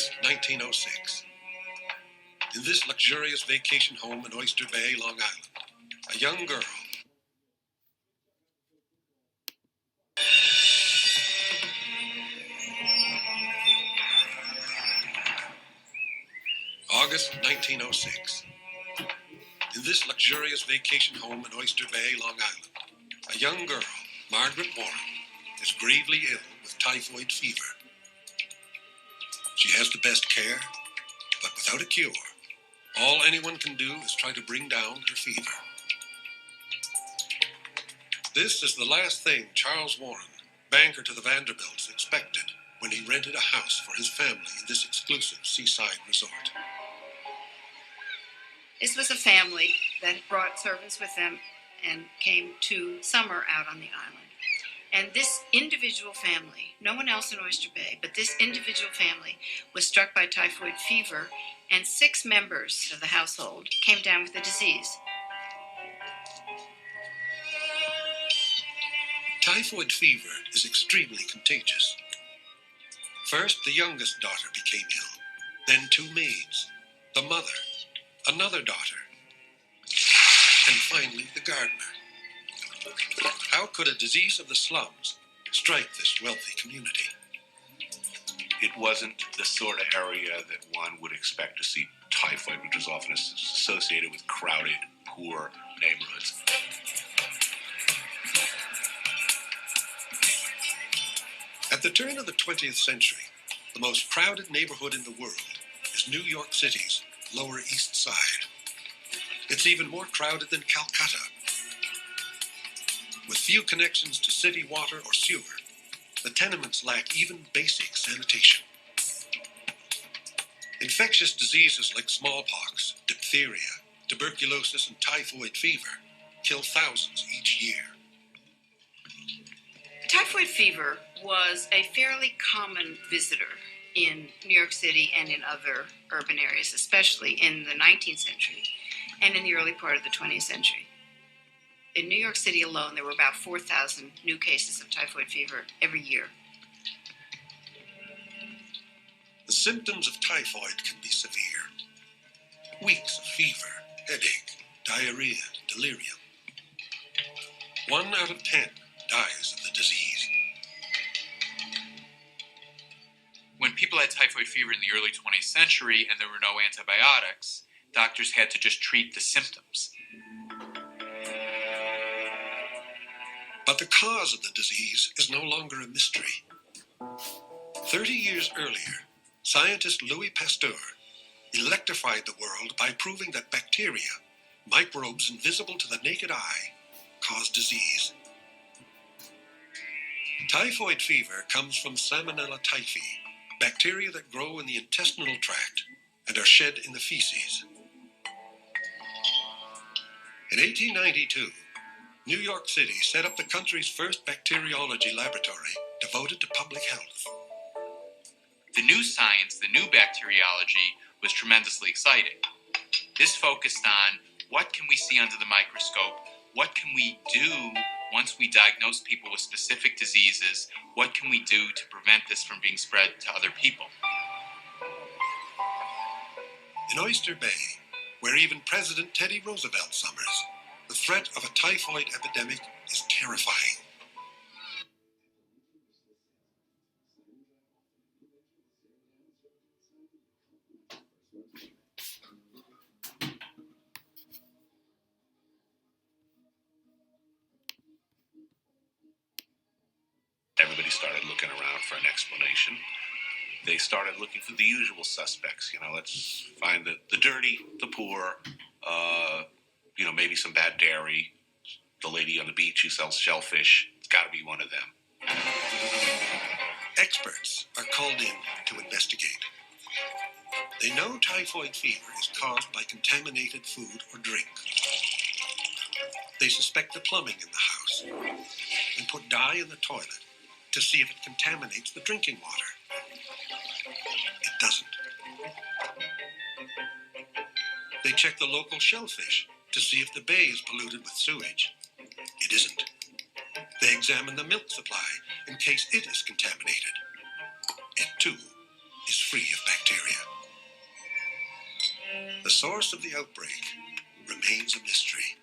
August 1906. In this luxurious vacation home in Oyster Bay, Long Island, a young girl. August 1906. In this luxurious vacation home in Oyster Bay, Long Island, a young girl, Margaret Warren, is gravely ill with typhoid fever. She has the best care, but without a cure. All anyone can do is try to bring down her fever. This is the last thing Charles Warren, banker to the Vanderbilts, expected when he rented a house for his family in this exclusive seaside resort. This was a family that brought servants with them and came to summer out on the island. And this individual family, no one else in Oyster Bay, but this individual family was struck by typhoid fever, and 6 members of the household came down with the disease. Typhoid fever is extremely contagious. First, the youngest daughter became ill, then 2 maids, the mother, another daughter, and finally the gardener. How could a disease of the slums strike this wealthy community? It wasn't the sort of area that one would expect to see typhoid, which is often associated with crowded, poor neighborhoods. At the turn of the 20th century, the most crowded neighborhood in the world is New York City's Lower East Side. It's even more crowded than Calcutta. With few connections to city water or sewer, the tenements lack even basic sanitation. Infectious diseases like smallpox, diphtheria, tuberculosis, and typhoid fever kill thousands each year. Typhoid fever was a fairly common visitor in New York City and in other urban areas, especially in the 19th century and in the early part of the 20th century. In New York City alone, there were about 4,000 new cases of typhoid fever every year. The symptoms of typhoid can be severe. Weeks of fever, headache, diarrhea, delirium. 1 out of 10 dies of the disease. When people had typhoid fever in the early 20th century and there were no antibiotics, doctors had to just treat the symptoms. But the cause of the disease is no longer a mystery. 30 years earlier, scientist Louis Pasteur electrified the world by proving that bacteria, microbes invisible to the naked eye, cause disease. Typhoid fever comes from Salmonella typhi, bacteria that grow in the intestinal tract and are shed in the feces. In 1892, New York City set up the country's first bacteriology laboratory devoted to public health. The new science, the new bacteriology, was tremendously exciting. This focused on what can we see under the microscope, what can we do once we diagnose people with specific diseases, what can we do to prevent this from being spread to other people. In Oyster Bay, where even President Teddy Roosevelt summers, the threat of a typhoid epidemic is terrifying. Everybody started looking around for an explanation. They started looking for the usual suspects. Let's find the dirty, the poor, maybe some bad dairy, the lady on the beach who sells shellfish. It's got to be one of them. Experts are called in to investigate. They know typhoid fever is caused by contaminated food or drink. They suspect the plumbing in the house and put dye in the toilet to see if it contaminates the drinking water. It doesn't. They check the local shellfish to see if the bay is polluted with sewage. It isn't. They examine the milk supply in case it is contaminated. It, too, is free of bacteria. The source of the outbreak remains a mystery.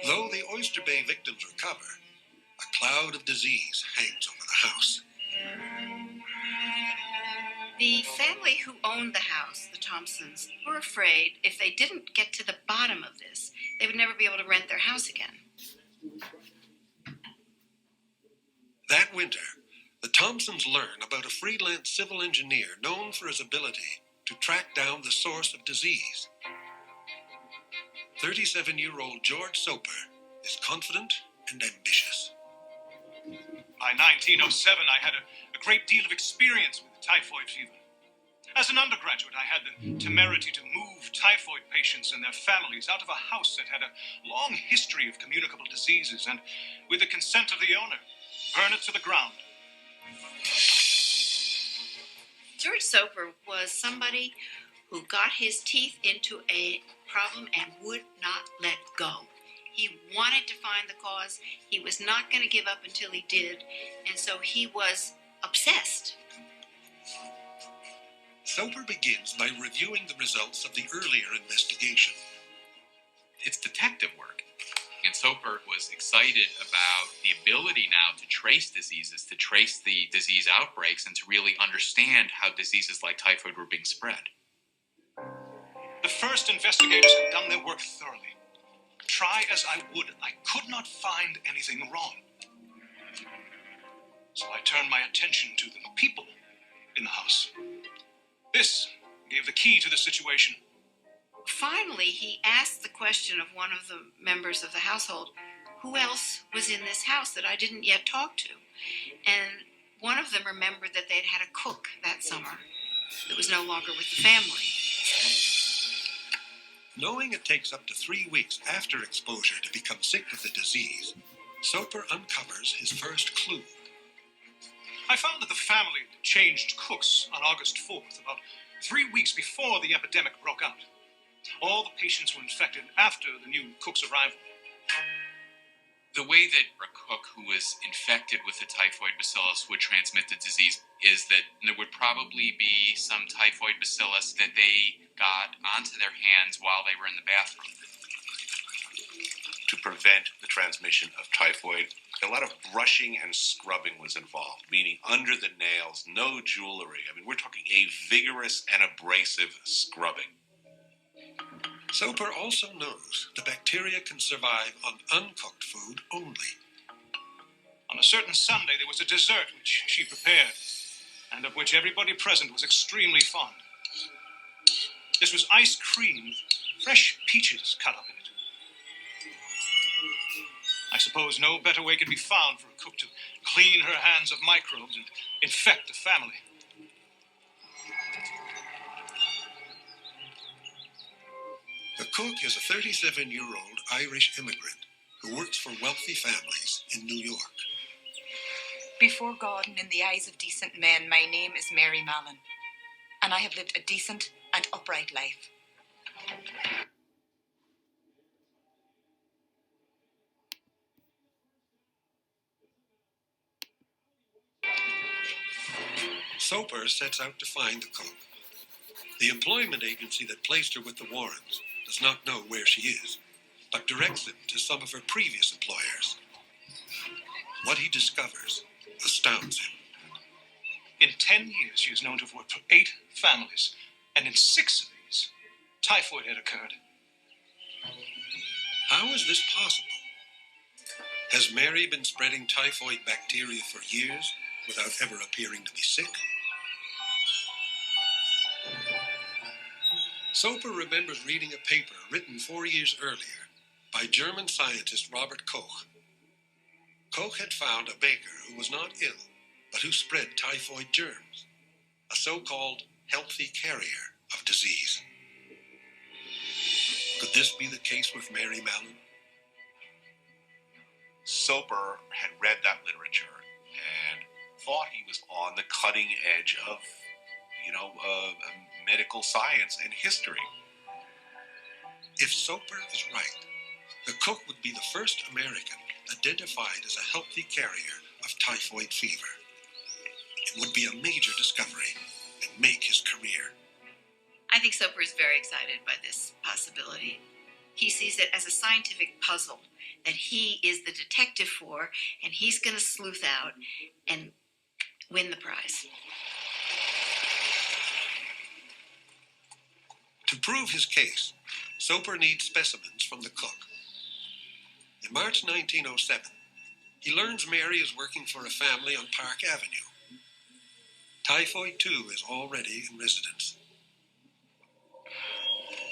Though the Oyster Bay victims recover, a cloud of disease hangs over the house. The family who owned the house, the Thompsons, were afraid if they didn't get to the bottom of this, they would never be able to rent their house again. That winter, the Thompsons learn about a freelance civil engineer known for his ability to track down the source of disease. 37-year-old George Soper is confident and ambitious. By 1907, I had a great deal of experience with typhoid fever. As an undergraduate, I had the temerity to move typhoid patients and their families out of a house that had a long history of communicable diseases and, with the consent of the owner, burn it to the ground. George Soper was somebody who got his teeth into a problem and would not let go. He wanted to find the cause. He was not going to give up until he did, and so he was obsessed. Soper begins by reviewing the results of the earlier investigation. It's detective work. And Soper was excited about the ability now to trace diseases, to trace the disease outbreaks, and to really understand how diseases like typhoid were being spread. The first investigators had done their work thoroughly. Try as I would, I could not find anything wrong. So I turned my attention to the people in the house. This gave the key to the situation. Finally, he asked the question of one of the members of the household, who else was in this house that I didn't yet talk to? And one of them remembered that they'd had a cook that summer that was no longer with the family. Knowing it takes up to 3 weeks after exposure to become sick with the disease, Soper uncovers his first clue. I found that the family changed cooks on August 4th, about 3 weeks before the epidemic broke out. All the patients were infected after the new cook's arrival. The way that a cook who was infected with the typhoid bacillus would transmit the disease is that there would probably be some typhoid bacillus that they got onto their hands while they were in the bathroom. To prevent the transmission of typhoid, a lot of brushing and scrubbing was involved, meaning under the nails, no jewelry. I mean, we're talking a vigorous and abrasive scrubbing. Soper also knows the bacteria can survive on uncooked food only. On a certain Sunday, there was a dessert which she prepared, and of which everybody present was extremely fond. This was ice cream with fresh peaches cut up in it. I suppose no better way could be found for a cook to clean her hands of microbes and infect the family. The cook is a 37-year-old Irish immigrant who works for wealthy families in New York. Before God and in the eyes of decent men, my name is Mary Mallon, and I have lived a decent and upright life. Soper sets out to find the cook. The employment agency that placed her with the Warrens does not know where she is, but directs him to some of her previous employers. What he discovers astounds him. In 10 years, she is known to have worked for 8 families, and in 6 of these, typhoid had occurred. How is this possible? Has Mary been spreading typhoid bacteria for years without ever appearing to be sick? Soper remembers reading a paper written 4 years earlier by German scientist Robert Koch. Koch had found a baker who was not ill, but who spread typhoid germs, a so-called healthy carrier of disease. Could this be the case with Mary Mallon? Soper had read that literature and thought he was on the cutting edge of, medical science and history. If Soper is right, the cook would be the first American identified as a healthy carrier of typhoid fever. It would be a major discovery and make his career. I think Soper is very excited by this possibility. He sees it as a scientific puzzle that he is the detective for, and he's going to sleuth out and win the prize. To prove his case, Soper needs specimens from the cook. In March 1907, he learns Mary is working for a family on Park Avenue. Typhoid, too, is already in residence.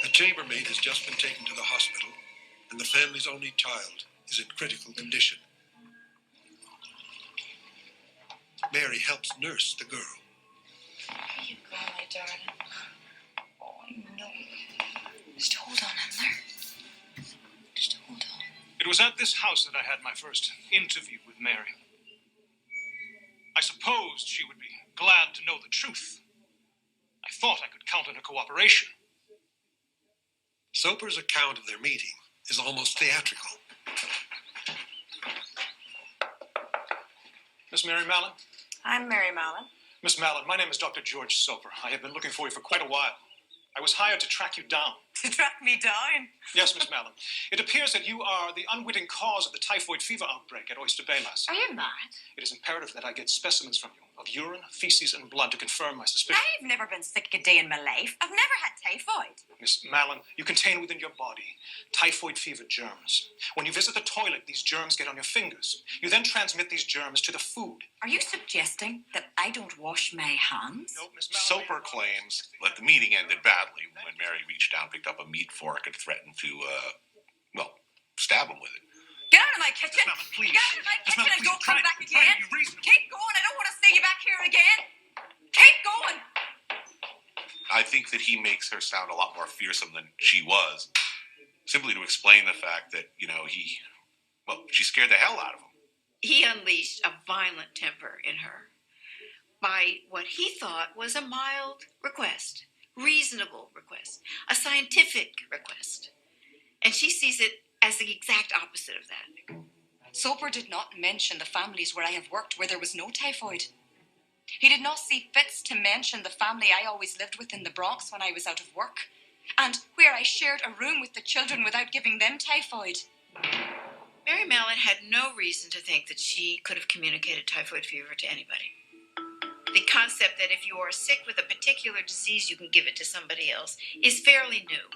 A chambermaid has just been taken to the hospital, and the family's only child is in critical condition. Mary helps nurse the girl. Here you go, my darling. Oh, I know. Just hold on, Emler. Just hold on. It was at this house that I had my first interview with Mary. I supposed she would be glad to know the truth. I thought I could count on her cooperation. Soper's account of their meeting is almost theatrical. Miss Mary Mallon? I'm Mary Mallon. Miss Mallon, my name is Dr. George Soper. I have been looking for you for quite a while. I was hired to track you down. To track me down? Yes, Miss Mallon. It appears that you are the unwitting cause of the typhoid fever outbreak at Oyster Bay last. Are you mad? It is imperative that I get specimens from you of urine, feces, and blood to confirm my suspicion. I've never been sick a day in my life. I've never had typhoid. Miss Mallon, you contain within your body typhoid fever germs. When you visit the toilet, these germs get on your fingers. You then transmit these germs to the food. Are you suggesting that I don't wash my hands? No, Miss Mallon. Soper claims that the meeting ended badly when Mary reached down, picked up a meat fork, and threatened to, stab him with it. Get out of my kitchen! Miss Mallon, please. Get out of my Miss kitchen Mallon, and please, don't try come to- back try to again! be reasonable. Keep going! I don't want to see you back here again! Keep going! I think that he makes her sound a lot more fearsome than she was, simply to explain the fact that, she scared the hell out of him. He unleashed a violent temper in her by what he thought was a mild request, reasonable request, a scientific request. And she sees it as the exact opposite of that. Soper did not mention the families where I have worked where there was no typhoid. He did not see fits to mention the family I always lived with in the Bronx when I was out of work, and where I shared a room with the children without giving them typhoid. Mary Mallon had no reason to think that she could have communicated typhoid fever to anybody. The concept that if you are sick with a particular disease, you can give it to somebody else is fairly new.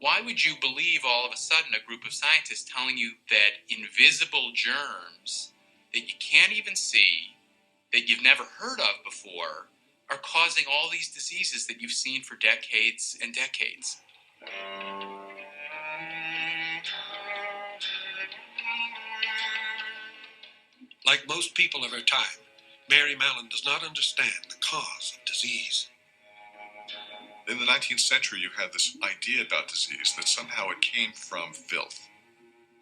Why would you believe all of a sudden a group of scientists telling you that invisible germs that you can't even see, that you've never heard of before, are causing all these diseases that you've seen for decades and decades? Like most people of her time, Mary Mallon does not understand the cause of disease. In the 19th century, you had this idea about disease that somehow it came from filth.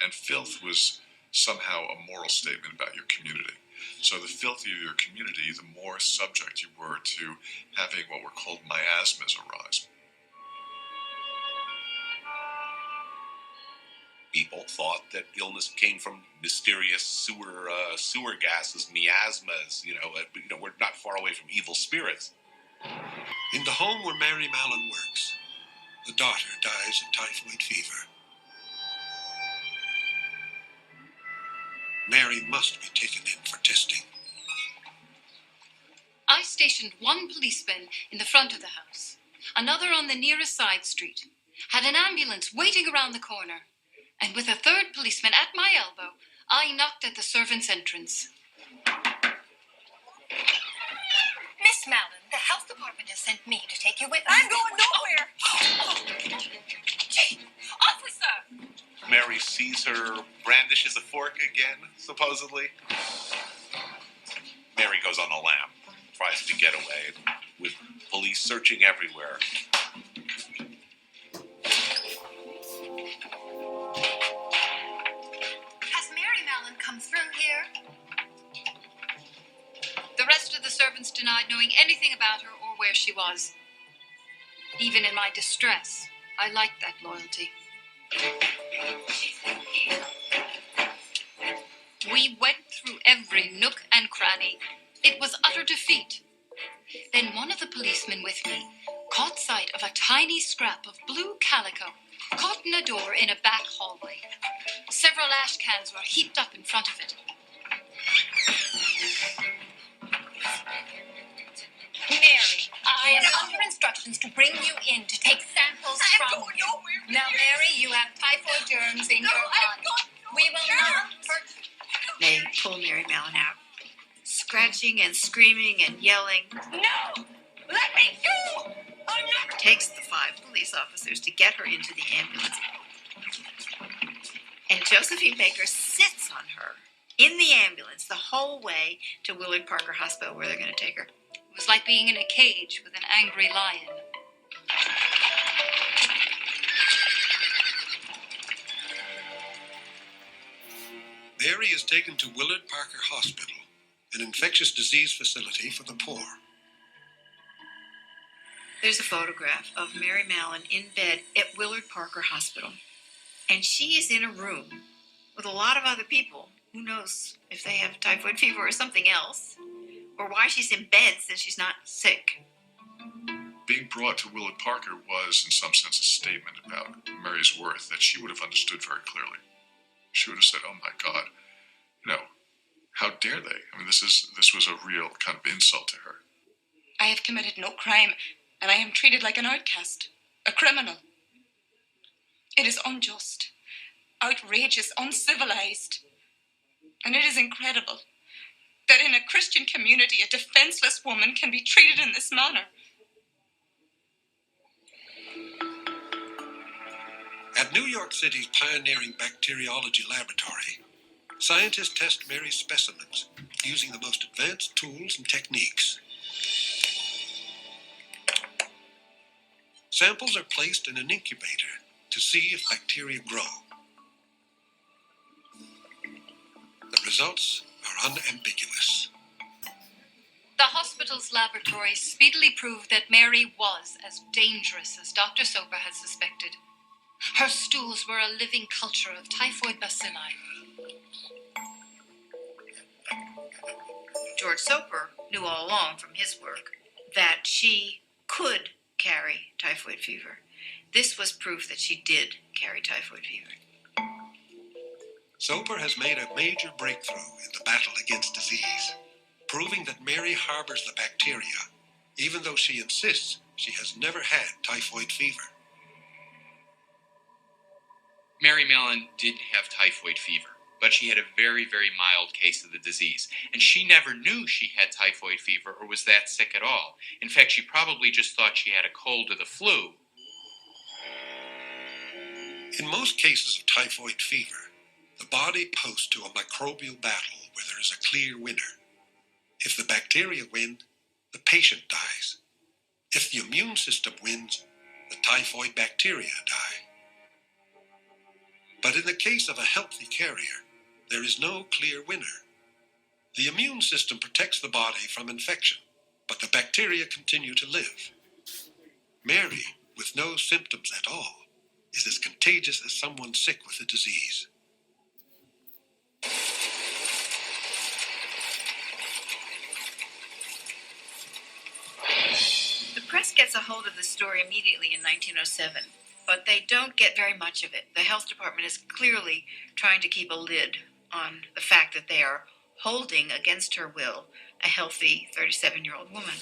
And filth was somehow a moral statement about your community. So the filthier your community, the more subject you were to having what were called miasmas arise. People thought that illness came from mysterious sewer gases, miasmas. We're not far away from evil spirits. In the home where Mary Mallon works, the daughter dies of typhoid fever. Mary must be taken in for testing. I stationed one policeman in the front of the house, another on the nearest side street, had an ambulance waiting around the corner, and with a third policeman at my elbow, I knocked at the servants' entrance. Miss Mallon, the health department has sent me to take you with us. I'm going nowhere! Gee, officer! Mary sees her, brandishes a fork again, supposedly. Mary goes on a lam, tries to get away, with police searching everywhere. Has Mary Mallon come through here? The rest of the servants denied knowing anything about her or where she was. Even in my distress, I liked that loyalty. We went through every nook and cranny. It was utter defeat. Then one of the policemen with me caught sight of a tiny scrap of blue calico caught in a door in a back hallway. Several ash cans were heaped up in front of it. Mary, I am under instructions to bring you in to take samples from you. Now, Mary, you have typhoid germs in your body. We will not hurt you. They pull Mary Mallon out, scratching and screaming and yelling. No! Let me go! I'm not... It takes the 5 police officers to get her into the ambulance. And Josephine Baker sits on her in the ambulance the whole way to Willard Parker Hospital where they're going to take her. It was like being in a cage with an angry lion. Mary is taken to Willard Parker Hospital, an infectious disease facility for the poor. There's a photograph of Mary Mallon in bed at Willard Parker Hospital. And she is in a room with a lot of other people. Who knows if they have typhoid fever or something else, or why she's in bed since she's not sick. Being brought to Willard Parker was, in some sense, a statement about Mary's worth that she would have understood very clearly. She would have said, oh my God, how dare they? I mean, this was a real kind of insult to her. I have committed no crime, and I am treated like an outcast, a criminal. It is unjust, outrageous, uncivilized. And it is incredible that in a Christian community, a defenseless woman can be treated in this manner. At New York City's pioneering bacteriology laboratory, scientists test Mary's specimens using the most advanced tools and techniques. Samples are placed in an incubator to see if bacteria grow. The results are unambiguous. The hospital's laboratory speedily proved that Mary was as dangerous as Dr. Soper had suspected. Her stools were a living culture of typhoid bacilli. George Soper knew all along from his work that she could carry typhoid fever. This was proof that she did carry typhoid fever. Soper has made a major breakthrough in the battle against disease, proving that Mary harbors the bacteria, even though she insists she has never had typhoid fever. Mary Mallon did have typhoid fever, but she had a very, very mild case of the disease. And she never knew she had typhoid fever or was that sick at all. In fact, she probably just thought she had a cold or the flu. In most cases of typhoid fever, the body posts to a microbial battle where there is a clear winner. If the bacteria win, the patient dies. If the immune system wins, the typhoid bacteria die. But in the case of a healthy carrier, there is no clear winner. The immune system protects the body from infection, but the bacteria continue to live. Mary, with no symptoms at all, is as contagious as someone sick with the disease. The press gets a hold of the story immediately in 1907, but they don't get very much of it. The health department is clearly trying to keep a lid on the fact that they are holding, against her will, a healthy 37-year-old woman.